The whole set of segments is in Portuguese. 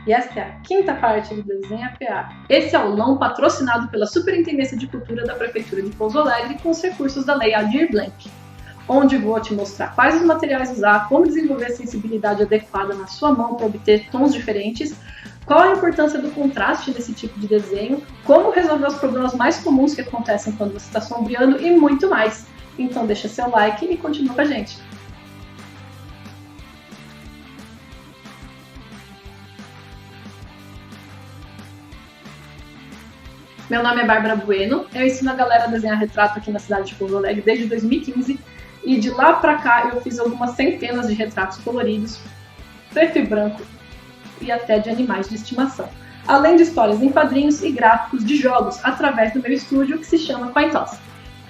E esta é a quinta parte do Desenha PA. Esse aulão patrocinado pela Superintendência de Cultura da Prefeitura de Pouso Alegre com os recursos da Lei Aldir Blanc, onde vou te mostrar quais os materiais usar, como desenvolver a sensibilidade adequada na sua mão para obter tons diferentes, qual a importância do contraste nesse tipo de desenho, como resolver os problemas mais comuns que acontecem quando você está sombreando e muito mais. Então deixa seu like e continua com a gente. Meu nome é Bárbara Bueno, eu ensino a galera a desenhar retrato aqui na cidade de Pouso Alegre desde 2015 e de lá pra cá eu fiz algumas centenas de retratos coloridos, preto e branco e até de animais de estimação, além de histórias em quadrinhos e gráficos de jogos através do meu estúdio que se chama CoinToss.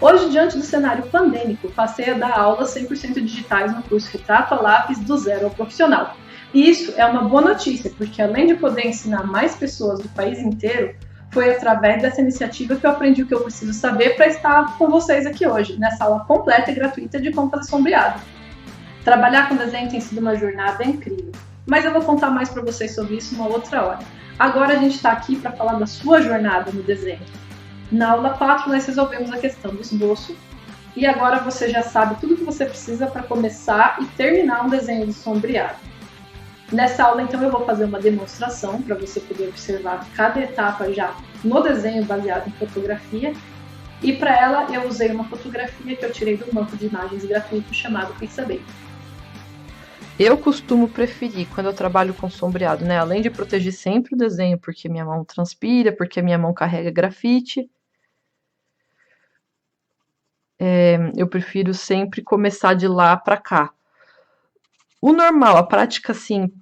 Hoje, diante do cenário pandêmico, passei a dar aulas 100% digitais no curso Retrato a Lápis do Zero ao Profissional. E isso é uma boa notícia, porque além de poder ensinar mais pessoas do país inteiro, foi através dessa iniciativa que eu aprendi o que eu preciso saber para estar com vocês aqui hoje, nessa aula completa e gratuita de como fazer sombreado. Trabalhar com desenho tem sido uma jornada incrível, mas eu vou contar mais para vocês sobre isso uma outra hora. Agora a gente está aqui para falar da sua jornada no desenho. Na aula 4 nós resolvemos a questão do esboço, e agora você já sabe tudo o que você precisa para começar e terminar um desenho de sombreado. Nessa aula, então, eu vou fazer uma demonstração para você poder observar cada etapa já no desenho baseado em fotografia. E para ela, eu usei uma fotografia que eu tirei do banco de imagens gratuito chamado Pixabay. Eu costumo preferir, quando eu trabalho com sombreado, né? Além de proteger sempre o desenho, porque minha mão transpira, porque minha mão carrega grafite, eu prefiro sempre começar de lá para cá. O normal, a prática, assim,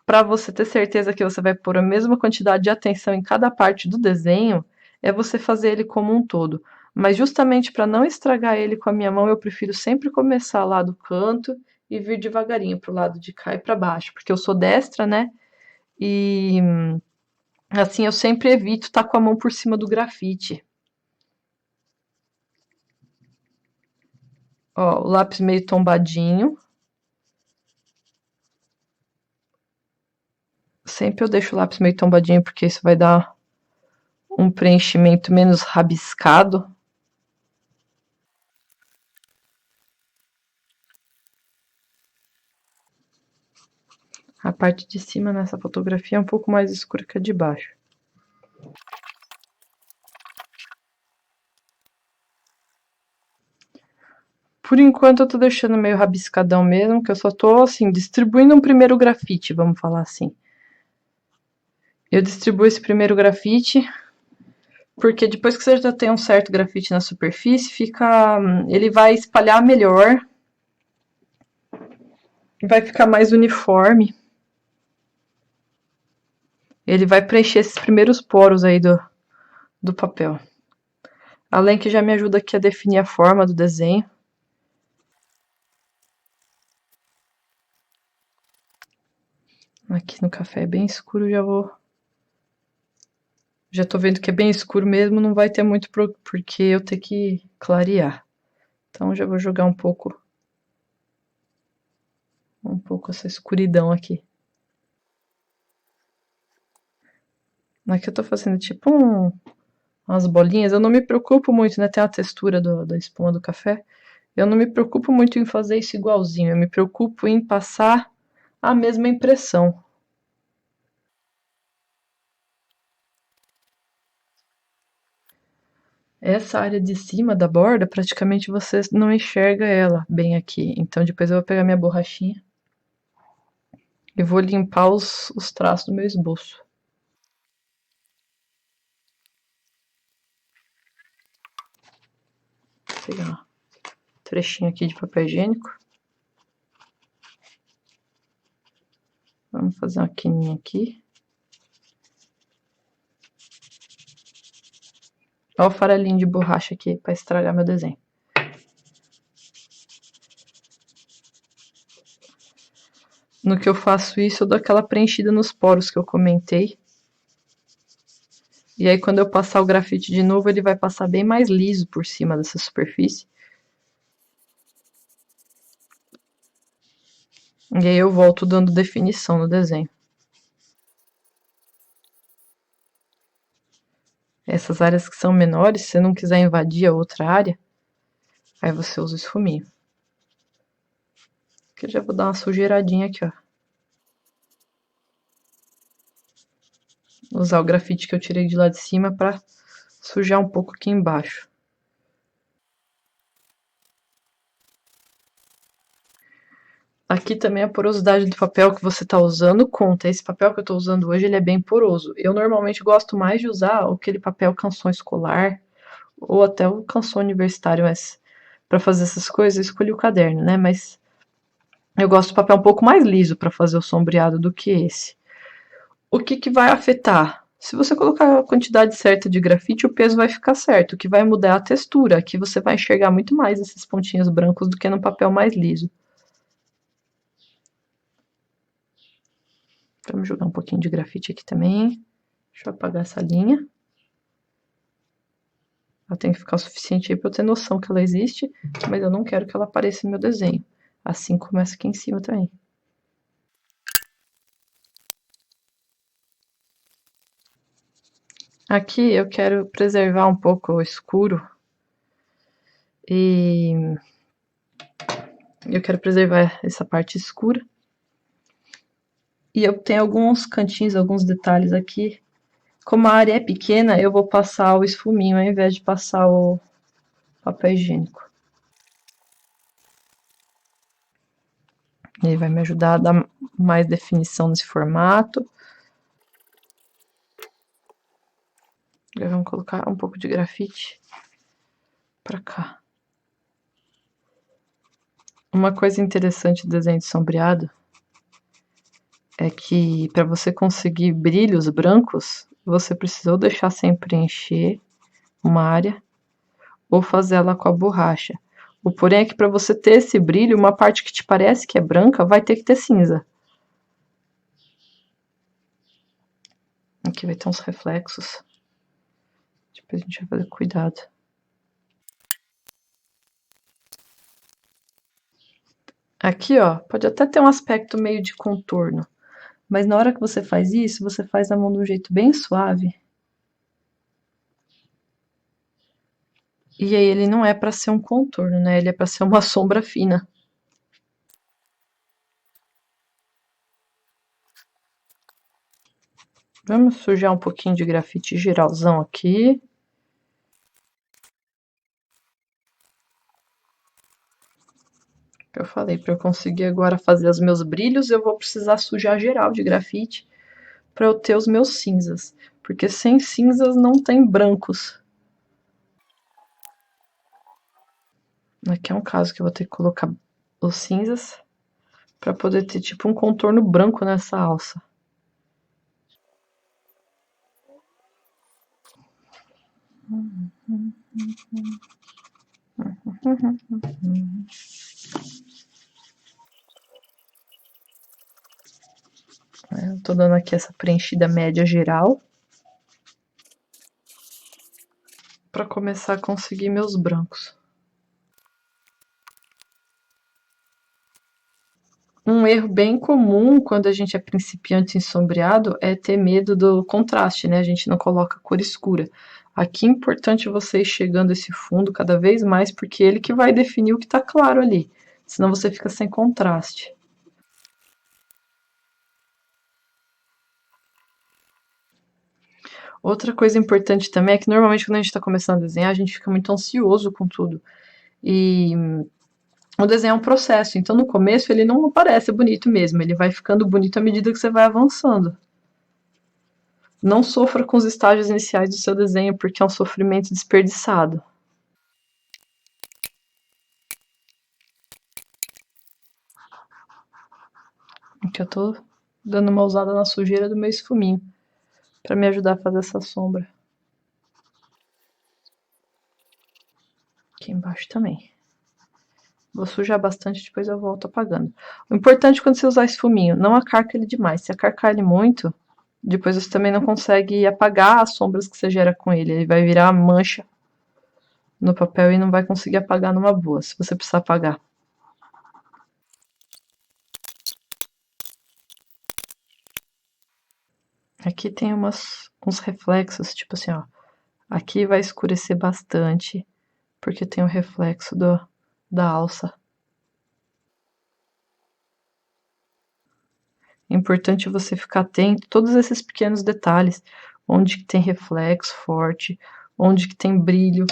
para você ter certeza que você vai pôr a mesma quantidade de atenção em cada parte do desenho, é você fazer ele como um todo. Mas justamente para não estragar ele com a minha mão, eu prefiro sempre começar lá do canto e vir devagarinho pro lado de cá e para baixo, porque eu sou destra, né? E assim eu sempre evito estar com a mão por cima do grafite. Ó, o lápis meio tombadinho. Sempre eu deixo o lápis meio tombadinho, porque isso vai dar um preenchimento menos rabiscado. A parte de cima nessa fotografia é um pouco mais escura que a de baixo. Por enquanto eu tô deixando meio rabiscadão mesmo, que eu só tô, assim, distribuindo um primeiro grafite, vamos falar assim. Eu distribuo esse primeiro grafite, porque depois que você já tem um certo grafite na superfície, ele vai espalhar melhor, vai ficar mais uniforme. Ele vai preencher esses primeiros poros aí do papel. Além que já me ajuda aqui a definir a forma do desenho. Aqui no café é bem escuro, já tô vendo que é bem escuro mesmo, não vai ter muito porque eu ter que clarear. Então já vou jogar um pouco essa escuridão aqui. Aqui eu tô fazendo tipo umas bolinhas, eu não me preocupo muito, né? Tem a textura da espuma do café. Eu não me preocupo muito em fazer isso igualzinho, eu me preocupo em passar a mesma impressão. Essa área de cima da borda, praticamente você não enxerga ela bem aqui. Então depois eu vou pegar minha borrachinha e vou limpar os traços do meu esboço. Vou pegar um trechinho aqui de papel higiênico. Vamos fazer uma quininha aqui. Olha o farelinho de borracha aqui para estragar meu desenho. No que eu faço isso, eu dou aquela preenchida nos poros que eu comentei. E aí, quando eu passar o grafite de novo, ele vai passar bem mais liso por cima dessa superfície. E aí eu volto dando definição no desenho. Essas áreas que são menores, se você não quiser invadir a outra área, aí você usa o esfuminho. Aqui eu já vou dar uma sujeiradinha aqui, ó. Usar o grafite que eu tirei de lá de cima para sujar um pouco aqui embaixo. Aqui também a porosidade do papel que você está usando conta. Esse papel que eu estou usando hoje, ele é bem poroso. Eu normalmente gosto mais de usar aquele papel canção escolar ou até o canção universitário, mas para fazer essas coisas eu escolhi o caderno, né? Mas eu gosto de papel um pouco mais liso para fazer o sombreado do que esse. O que que vai afetar? Se você colocar a quantidade certa de grafite, o peso vai ficar certo. O que vai mudar é a textura. Aqui você vai enxergar muito mais esses pontinhos brancos do que no papel mais liso. Vamos jogar um pouquinho de grafite aqui também. Deixa eu apagar essa linha. Ela tem que ficar o suficiente aí para eu ter noção que ela existe, mas eu não quero que ela apareça no meu desenho. Assim começa aqui em cima também. Aqui eu quero preservar um pouco o escuro e eu quero preservar essa parte escura. E eu tenho alguns cantinhos, alguns detalhes aqui. Como a área é pequena, eu vou passar o esfuminho ao invés de passar o papel higiênico. Ele vai me ajudar a dar mais definição nesse formato. Agora vamos colocar um pouco de grafite para cá. Uma coisa interessante do desenho de sombreado é que para você conseguir brilhos brancos, você precisou deixar sem preencher uma área ou fazer ela com a borracha. O porém é que para você ter esse brilho, uma parte que te parece que é branca vai ter que ter cinza. Aqui vai ter uns reflexos. Depois a gente vai fazer cuidado. Aqui, ó, pode até ter um aspecto meio de contorno, mas na hora que você faz isso, você faz a mão de um jeito bem suave. E aí ele não é para ser um contorno, né? Ele é para ser uma sombra fina. Vamos sujar um pouquinho de grafite geralzão aqui. Eu falei, para eu conseguir agora fazer os meus brilhos, eu vou precisar sujar geral de grafite para eu ter os meus cinzas. Porque sem cinzas não tem brancos. Aqui é um caso que eu vou ter que colocar os cinzas para poder ter tipo um contorno branco nessa alça. Eu tô dando aqui essa preenchida média geral para começar a conseguir meus brancos. Um erro bem comum quando a gente é principiante em sombreado é ter medo do contraste, né? A gente não coloca cor escura. Aqui é importante você ir chegando esse fundo cada vez mais, porque ele que vai definir o que tá claro ali. Senão você fica sem contraste. Outra coisa importante também é que normalmente quando a gente está começando a desenhar, a gente fica muito ansioso com tudo. E o desenho é um processo, então no começo ele não parece bonito mesmo, ele vai ficando bonito à medida que você vai avançando. Não sofra com os estágios iniciais do seu desenho, porque é um sofrimento desperdiçado. Aqui eu tô dando uma usada na sujeira do meu esfuminho, para me ajudar a fazer essa sombra. Aqui embaixo também. Vou sujar bastante, depois eu volto apagando. O importante quando você usar esfuminho, não acarca ele demais. Se acarcar ele muito, depois você também não consegue apagar as sombras que você gera com ele. Ele vai virar mancha no papel e não vai conseguir apagar numa boa, se você precisar apagar. Aqui tem uns reflexos, tipo assim, ó. Aqui vai escurecer bastante, porque tem o reflexo da alça. É importante você ficar atento a todos esses pequenos detalhes, onde que tem reflexo forte, onde que tem brilho,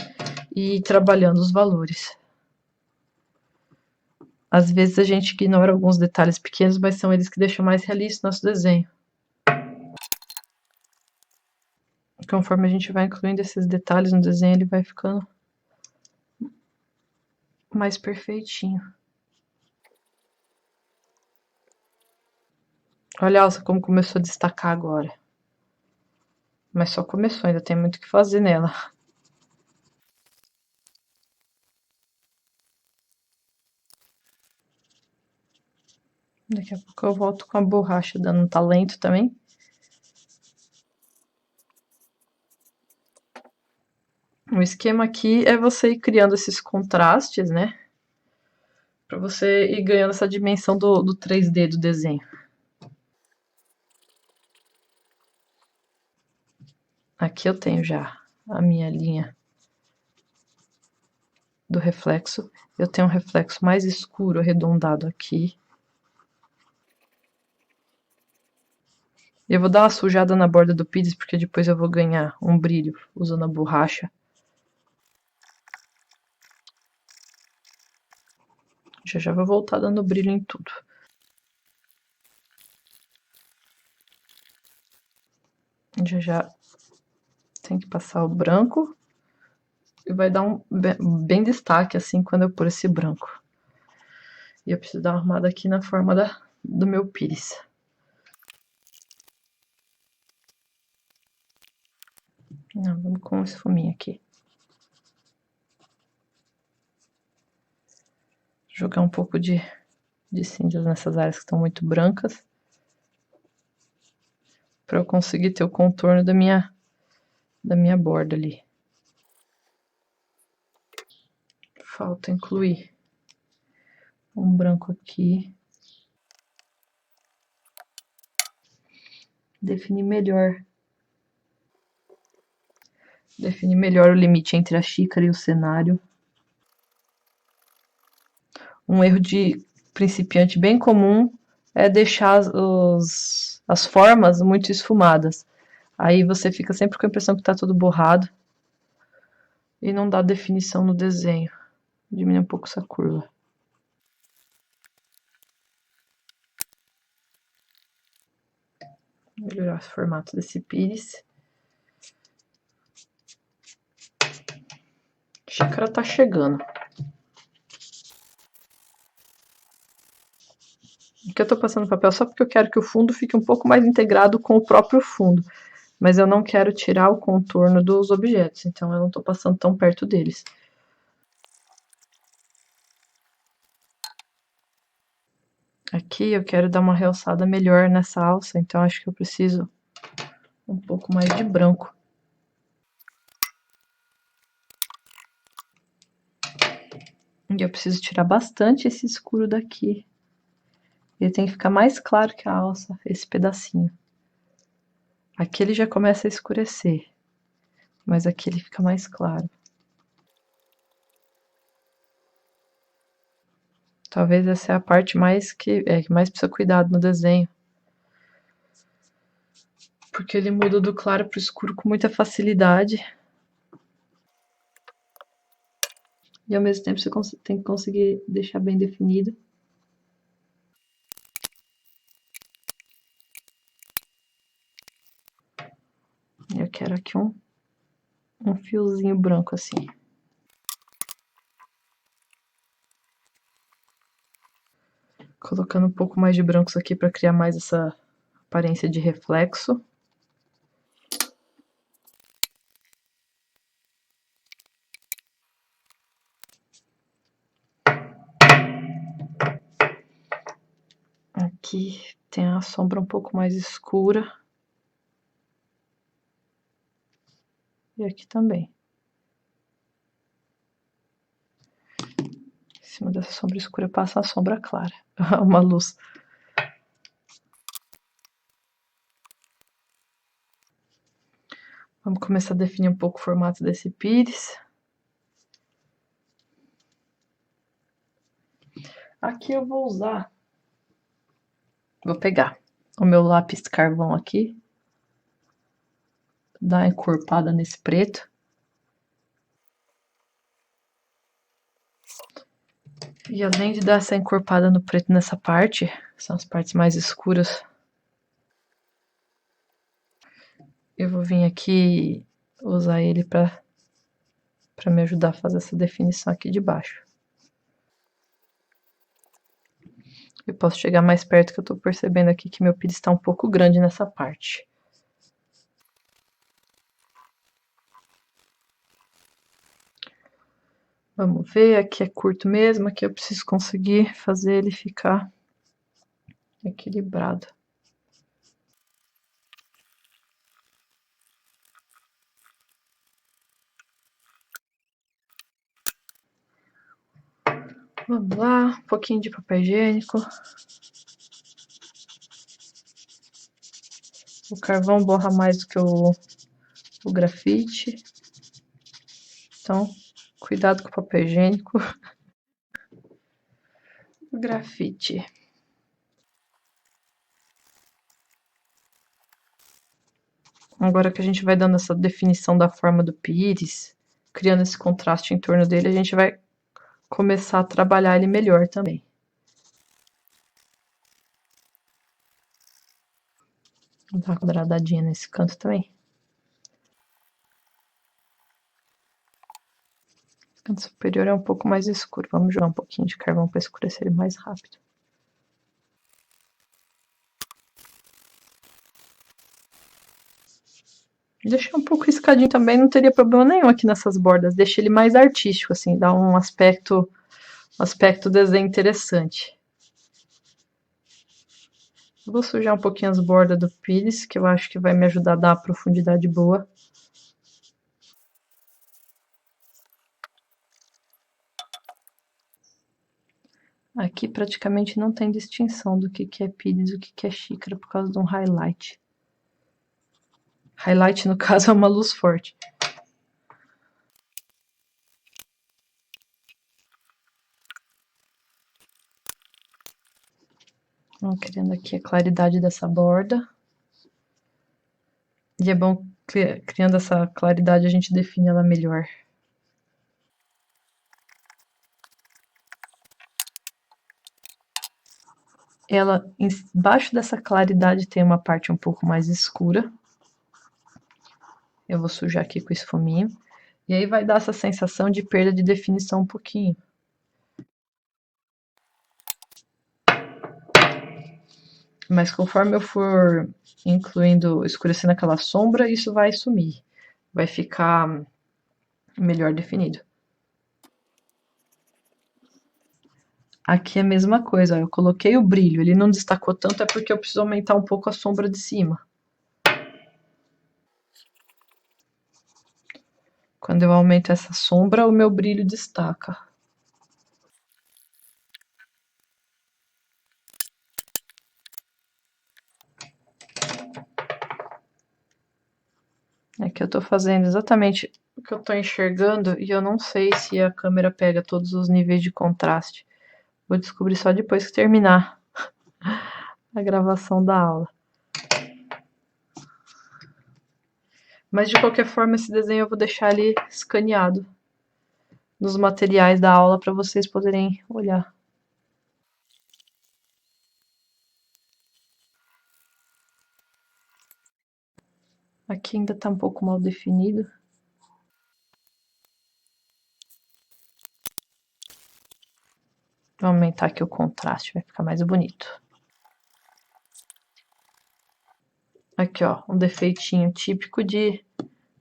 e ir trabalhando os valores. Às vezes a gente ignora alguns detalhes pequenos, mas são eles que deixam mais realista o nosso desenho. Conforme a gente vai incluindo esses detalhes no desenho, ele vai ficando mais perfeitinho. Olha a alça como começou a destacar agora. Mas só começou, ainda tem muito o que fazer nela. Daqui a pouco eu volto com a borracha dando um talento também. O esquema aqui é você ir criando esses contrastes, né? Para você ir ganhando essa dimensão do 3D do desenho. Aqui eu tenho já a minha linha do reflexo. Eu tenho um reflexo mais escuro, arredondado aqui. Eu vou dar uma sujada na borda do pires, porque depois eu vou ganhar um brilho usando a borracha. Já vou voltar dando brilho em tudo. Já tem que passar o branco. E vai dar um bem destaque, assim, quando eu pôr esse branco. E eu preciso dar uma arrumada aqui na forma do meu pires. Não, vamos com esse fuminho aqui. Jogar um pouco de cinzas nessas áreas que estão muito brancas. Para eu conseguir ter o contorno da minha borda ali. Falta incluir um branco aqui. Definir melhor o limite entre a xícara e o cenário. Um erro de principiante bem comum é deixar as formas muito esfumadas. Aí você fica sempre com a impressão que está tudo borrado e não dá definição no desenho. Diminui um pouco essa curva. Melhorar o formato desse pires. A xícara tá chegando. Aqui eu tô passando papel só porque eu quero que o fundo fique um pouco mais integrado com o próprio fundo. Mas eu não quero tirar o contorno dos objetos, então eu não tô passando tão perto deles. Aqui eu quero dar uma realçada melhor nessa alça, então acho que eu preciso um pouco mais de branco. E eu preciso tirar bastante esse escuro daqui. Ele tem que ficar mais claro que a alça, esse pedacinho. Aqui ele já começa a escurecer, mas aqui ele fica mais claro. Talvez essa é a parte mais que mais precisa cuidado no desenho. Porque ele muda do claro para o escuro com muita facilidade. E ao mesmo tempo você tem que conseguir deixar bem definido. Eu quero aqui um fiozinho branco assim. Colocando um pouco mais de brancos aqui para criar mais essa aparência de reflexo. Aqui tem a sombra um pouco mais escura. E aqui também. Em cima dessa sombra escura passa a sombra clara. Uma luz. Vamos começar a definir um pouco o formato desse pires. Aqui eu vou usar... Vou pegar o meu lápis carvão aqui. Dar uma encorpada nesse preto. E além de dar essa encorpada no preto nessa parte, que são as partes mais escuras, eu vou vir aqui usar ele para me ajudar a fazer essa definição aqui de baixo. Eu posso chegar mais perto, que eu tô percebendo aqui que meu pires está um pouco grande nessa parte. Vamos ver, aqui é curto mesmo, aqui eu preciso conseguir fazer ele ficar equilibrado. Vamos lá, um pouquinho de papel higiênico. O carvão borra mais do que o grafite. Então, cuidado com o papel higiênico. O grafite. Agora que a gente vai dando essa definição da forma do pires, criando esse contraste em torno dele, a gente vai começar a trabalhar ele melhor também. Vou dar uma quadradadinha nesse canto também. O canto superior é um pouco mais escuro. Vamos jogar um pouquinho de carvão para escurecer ele mais rápido. Deixar um pouco riscadinho também, não teria problema nenhum aqui nessas bordas. Deixa ele mais artístico, assim, dá um aspecto desenho interessante. Eu vou sujar um pouquinho as bordas do pires, que eu acho que vai me ajudar a dar uma profundidade boa. Aqui praticamente não tem distinção do que é pires e o que é xícara por causa de um highlight. Highlight, no caso, é uma luz forte. Vamos criando aqui a claridade dessa borda. E é bom, criando essa claridade, a gente define ela melhor. Ela, embaixo dessa claridade, tem uma parte um pouco mais escura. Eu vou sujar aqui com esse esfuminho. E aí vai dar essa sensação de perda de definição um pouquinho. Mas conforme eu for incluindo, escurecendo aquela sombra, isso vai sumir. Vai ficar melhor definido. Aqui é a mesma coisa, ó, eu coloquei o brilho, ele não destacou tanto, é porque eu preciso aumentar um pouco a sombra de cima. Quando eu aumento essa sombra, o meu brilho destaca. Aqui eu tô fazendo exatamente o que eu tô enxergando e eu não sei se a câmera pega todos os níveis de contraste. Vou descobrir só depois que terminar a gravação da aula. Mas de qualquer forma, esse desenho eu vou deixar ele escaneado nos materiais da aula para vocês poderem olhar. Aqui ainda está um pouco mal definido. Vou aumentar aqui o contraste, vai ficar mais bonito. Aqui, ó, um defeitinho típico de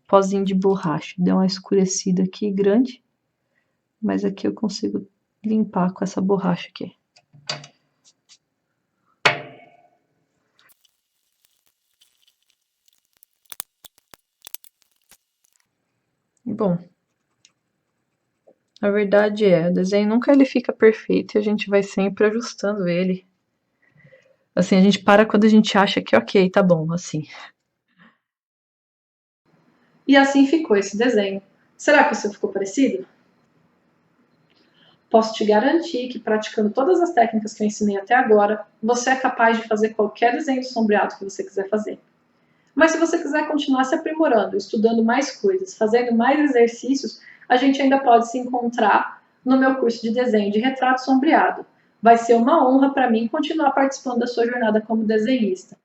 pozinho de borracha. Deu uma escurecida aqui grande, mas aqui eu consigo limpar com essa borracha aqui. Bom, a verdade é, o desenho nunca ele fica perfeito e a gente vai sempre ajustando ele. Assim, a gente para quando a gente acha que ok, tá bom, assim. E assim ficou esse desenho. Será que o seu ficou parecido? Posso te garantir que praticando todas as técnicas que eu ensinei até agora, você é capaz de fazer qualquer desenho de sombreado que você quiser fazer. Mas se você quiser continuar se aprimorando, estudando mais coisas, fazendo mais exercícios, a gente ainda pode se encontrar no meu curso de desenho de retrato sombreado. Vai ser uma honra para mim continuar participando da sua jornada como desenhista.